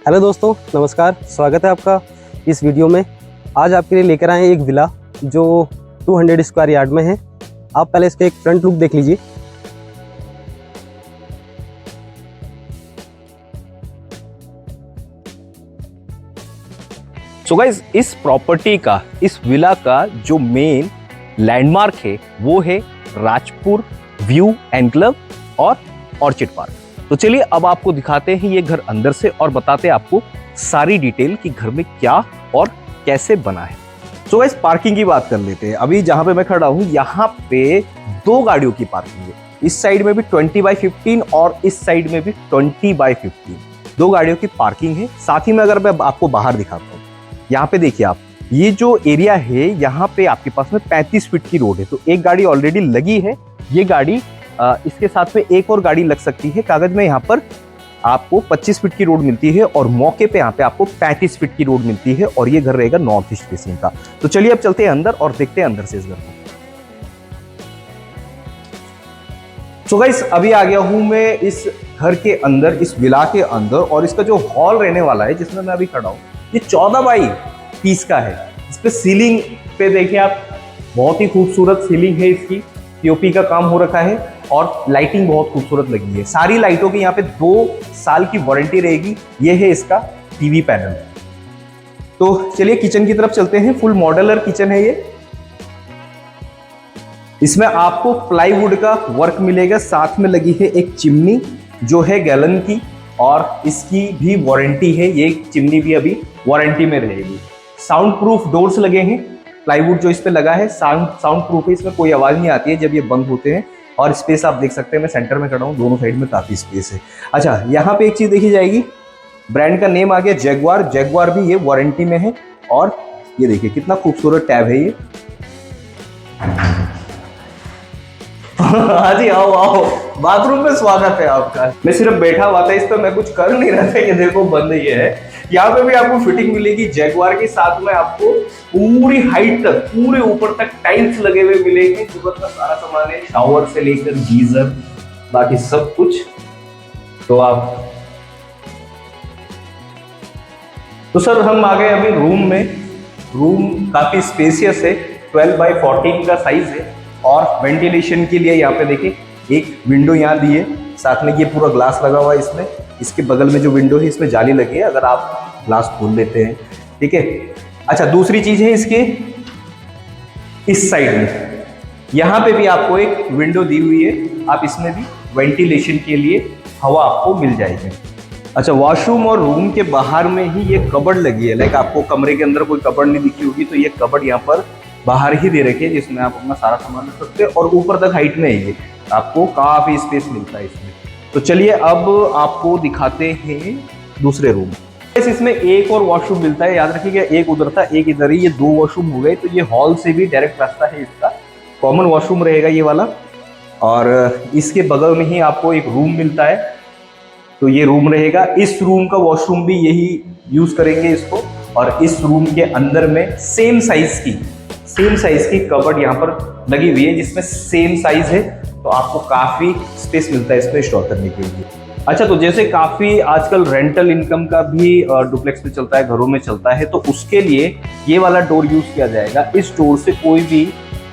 Hello दोस्तों, नमस्कार। स्वागत है आपका इस वीडियो में। आज आपके लिए लेकर आए हैं एक विला जो 200 स्क्वायर यार्ड में है। आप पहले इसके एक फ्रंट लुक देख लीजिए। सो गाइस, इस प्रॉपर्टी का, इस विला का जो मेन लैंडमार्क है वो है राजपुर व्यू एनक्लेव और ऑर्चिड पार्क। तो चलिए अब आपको दिखाते हैं ये घर अंदर से और बताते हैं आपको सारी डिटेल कि घर में क्या और कैसे बना है। सो गाइस, पार्किंग की बात कर लेते हैं। अभी जहां पे मैं खड़ा हूं यहाँ पे 2 गाड़ियों की पार्किंग है। इस साइड में भी 20x15 और इस साइड में भी 20x15, 2 गाड़ियों की पार्किंग है। साथ ही में अगर मैं आपको बाहर दिखाता हूँ, यहाँ पे देखिए आप, ये जो एरिया है यहाँ पे आपके पास में 35 फीट की रोड है। तो एक गाड़ी ऑलरेडी लगी है। ये गाड़ी इसके साथ में एक और गाड़ी लग सकती है। कागज में यहाँ पर आपको 25 फीट की रोड मिलती है और मौके पे यहाँ पे आपको 35 फीट की रोड मिलती है और ये घर रहेगा नॉर्थ ईस्ट फेसिंग का। तो चलिए अब चलते हैं अंदर और देखते हैं अंदर से इस घर को। सो गाइस, अभी आ गया हूं मैं इस घर के अंदर, इस विला के अंदर, और इसका जो हॉल रहने वाला है जिसमें मैं अभी खड़ा हूं, ये 14 बाई 30 का है। इस पे सीलिंग पे देखिए आप, बहुत ही खूबसूरत सीलिंग है इसकी। पीओपी का काम हो रखा है और लाइटिंग बहुत खूबसूरत लगी है। सारी लाइटों की यहाँ पे 2 साल की वारंटी रहेगी। ये है इसका टीवी पैनल। तो चलिए किचन की तरफ चलते हैं। फुल मॉड्यूलर किचन है ये। इसमें आपको प्लाईवुड का वर्क मिलेगा। साथ में लगी है एक चिमनी जो है गैलन की और इसकी भी वारंटी है। ये चिमनी भी अभी वारंटी में रहेगी। साउंड प्रूफ डोर्स लगे हैं। प्लाईवुड जो इस पे लगा है साउंड प्रूफ है, इसमें कोई आवाज नहीं आती है जब ये बंद होते हैं। और स्पेस आप देख सकते हैं, मैं सेंटर में खड़ा हूँ, दोनों साइड में काफी स्पेस है। अच्छा, यहाँ पे एक चीज देखी जाएगी, ब्रांड का नेम आ गया जैगुआर। जैगुआर भी ये वारंटी में है। और ये देखिए कितना खूबसूरत टैब है ये। हाँ जी, आओ आओ, बाथरूम में स्वागत है आपका। मैं सिर्फ बैठा हुआ था इस पर, मैं कुछ कर नहीं रहा था। ये देखो बंद ही है। यहाँ पे भी आपको फिटिंग मिलेगी जैगुआर के साथ में। आपको पूरी हाइट तक, पूरे ऊपर तक टाइल्स लगे हुए मिलेंगे। जरूरत का सारा सामान है, शावर से लेकर गीजर, बाकी सब कुछ। तो सर हम आ गए अभी रूम में। रूम काफी स्पेसियस है, 12x14 का साइज है। और वेंटिलेशन के लिए यहाँ पे देखिए एक विंडो यहाँ दी है। साथ में ये पूरा ग्लास लगा हुआ है इसमें। इसके बगल में जो विंडो है इसमें जाली लगी है, अगर आप ग्लास खोल लेते हैं, ठीक है। अच्छा, दूसरी चीज है इसके इस साइड में, यहाँ पे भी आपको एक विंडो दी हुई है। आप इसमें भी वेंटिलेशन के लिए हवा आपको मिल जाएगी। अच्छा, वॉशरूम और रूम के बाहर में ही ये कबर्ड लगी है। लाइक आपको कमरे के अंदर कोई कबर्ड नहीं दिखी होगी, तो ये कबर्ड यहाँ पर बाहर ही दे रखे हैं जिसमें आप अपना सारा सामान रख सकते हैं। और ऊपर तक हाइट में है ये, आपको काफी स्पेस मिलता है इसमें। तो चलिए अब आपको दिखाते हैं दूसरे रूम। इसमें एक और वॉशरूम मिलता है, याद रखिएगा, एक उधर था एक इधर ही, ये 2 वॉशरूम हो गए। तो ये हॉल से भी डायरेक्ट रास्ता है इसका। कॉमन वॉशरूम रहेगा ये वाला। और इसके बगल में ही आपको एक रूम मिलता है, तो ये रूम रहेगा। इस रूम का वॉशरूम भी यही यूज करेंगे इसको। और इस रूम के अंदर में सेम साइज की कबर्ड यहाँ पर लगी हुई है जिसमें सेम साइज है। तो आपको काफी स्पेस मिलता है इसमें स्टोर करने के लिए। अच्छा, तो जैसे काफी आजकल रेंटल इनकम का भी डुप्लेक्स में चलता है, घरों में चलता है, तो उसके लिए ये वाला डोर यूज किया जाएगा। इस डोर से कोई भी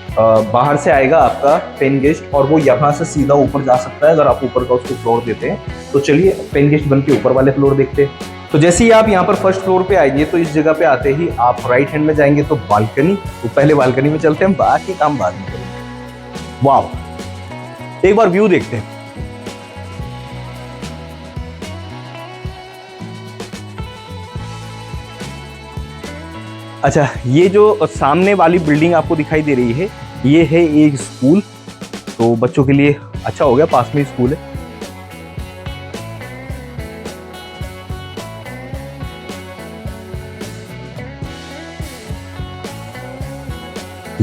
बाहर से आएगा आपका पेन गेस्ट, और वो यहाँ से सीधा ऊपर जा सकता है अगर आप ऊपर का उसको फ्लोर देते हैं। तो चलिए पेन गेस्ट बन के ऊपर वाले फ्लोर देखते हैं। तो जैसे ही आप यहाँ पर फर्स्ट फ्लोर पे आएंगे तो इस जगह पे आते ही आप राइट हैंड में जाएंगे तो बालकनी। तो पहले बालकनी में चलते हैं, बाकी काम बाद में करेंगे। वाह, एक बार व्यू देखते हैं। अच्छा, ये जो सामने वाली बिल्डिंग आपको दिखाई दे रही है, ये है एक स्कूल। तो बच्चों के लिए अच्छा हो गया, पास में स्कूल है।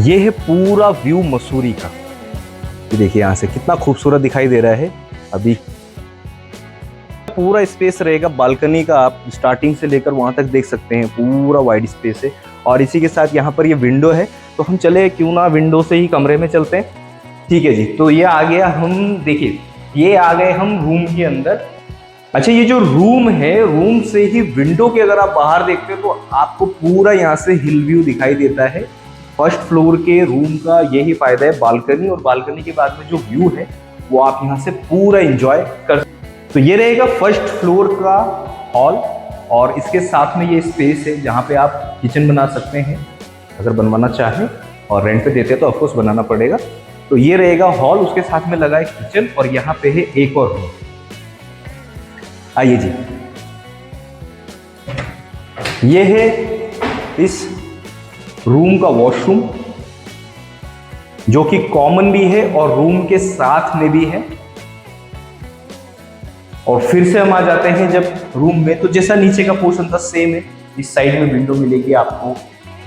ये है पूरा व्यू मसूरी का। ये देखिए यहाँ से कितना खूबसूरत दिखाई दे रहा है। अभी पूरा स्पेस रहेगा बालकनी का, आप स्टार्टिंग से लेकर वहां तक देख सकते हैं, पूरा वाइड स्पेस है। और इसी के साथ यहाँ पर ये विंडो है। तो हम चले क्यों ना विंडो से ही कमरे में चलते हैं। ठीक है जी, तो ये आ गया, हम देखिए ये आ गए हम रूम के अंदर। अच्छा, ये जो रूम है, रूम से ही विंडो के अगर आप बाहर देखते हो तो आपको पूरा यहाँ से हिल व्यू दिखाई देता है। फर्स्ट फ्लोर के रूम का यही फायदा है, बालकनी, और बालकनी के बाद में जो व्यू है वो आप यहाँ से पूरा एंजॉय कर। तो ये रहेगा फर्स्ट फ्लोर का हॉल, और इसके साथ में ये स्पेस है जहाँ पे आप किचन बना सकते हैं अगर बनवाना चाहें, और रेंट पे देते हैं तो ऑफकोर्स बनाना पड़ेगा। तो ये रहेगा हॉल, उसके साथ में लगा है किचन, और यहाँ पे है एक और रूम। आइए जी, ये है इस रूम का वॉशरूम, जो कि कॉमन भी है और रूम के साथ में भी है। और फिर से हम आ जाते हैं जब रूम में, तो जैसा नीचे का पोर्शन था सेम है। इस साइड में विंडो मिलेगी आपको,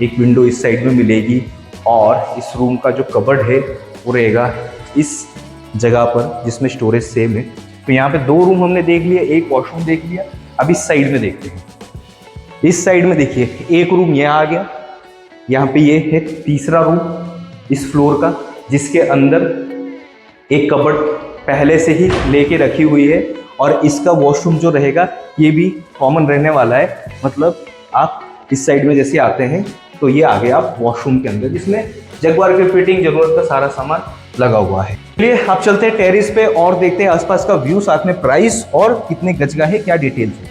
एक विंडो इस साइड में मिलेगी, और इस रूम का जो कबर्ड है वो रहेगा इस जगह पर जिसमें स्टोरेज सेम है। तो यहाँ पे 2 रूम हमने देख लिया, एक वॉशरूम देख लिया। अब इस साइड में देखते हैं। इस साइड में देखिए, एक रूम यह आ गया, यहाँ पे ये है तीसरा रूम इस फ्लोर का, जिसके अंदर एक कबर्ड पहले से ही लेके रखी हुई है, और इसका वॉशरूम जो रहेगा ये भी कॉमन रहने वाला है। मतलब आप इस साइड में जैसे आते हैं तो ये आ गया आप वॉशरूम के अंदर, जिसमें जगवार की फिटिंग, जरूरत का सारा सामान लगा हुआ है। चलिए आप चलते हैं टेरेस पे और देखते हैं आसपास का व्यू, साथ में प्राइस और कितने गज का है, क्या डिटेल्स है।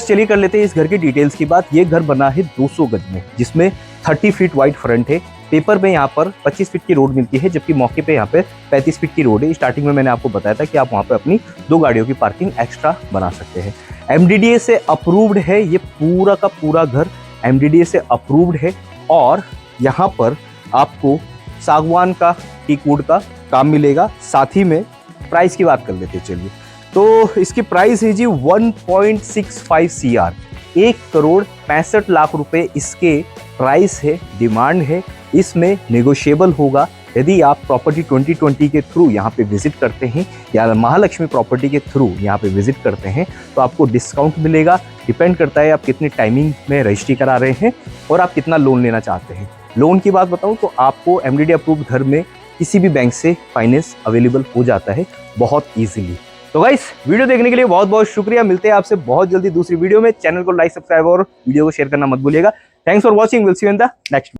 चलिए कर लेते हैं इस घर की डिटेल्स की बात। ये घर बना है 200 गज में, जिसमें 30 फीट वाइड फ्रंट है। पेपर में यहाँ पर 25 फीट की रोड मिलती है, जबकि मौके पे यहाँ पे 35 फीट की रोड है। स्टार्टिंग में मैंने आपको बताया था कि आप वहाँ पे अपनी 2 गाड़ियों की पार्किंग एक्स्ट्रा बना सकते हैं। MDDA से अप्रूव्ड है, ये पूरा का पूरा घर MDDA से अप्रूव्ड है, और यहाँ पर आपको सागवान का टीक वुड का काम मिलेगा। साथ ही में प्राइस की बात कर लेते हैं। चलिए, तो इसकी प्राइस है जी 1.65 CR, 1,65,00,000 रुपए इसके प्राइस है, डिमांड है। इसमें नेगोशिएबल होगा। यदि आप प्रॉपर्टी 2020 के थ्रू यहाँ पे विजिट करते हैं या महालक्ष्मी प्रॉपर्टी के थ्रू यहाँ पे विजिट करते हैं तो आपको डिस्काउंट मिलेगा। डिपेंड करता है आप कितनी टाइमिंग में रजिस्ट्री करा रहे हैं और आप कितना लोन लेना चाहते हैं। लोन की बात बताऊँ तो आपको MDDA अप्रूव्ड घर में किसी भी बैंक से फाइनेंस अवेलेबल हो जाता है बहुत ईजिली। तो गाइस, वीडियो देखने के लिए बहुत बहुत शुक्रिया। मिलते हैं आपसे बहुत जल्दी दूसरी वीडियो में। चैनल को लाइक, सब्सक्राइब और वीडियो को शेयर करना मत भूलिएगा। Thanks for watching, will see you in the next.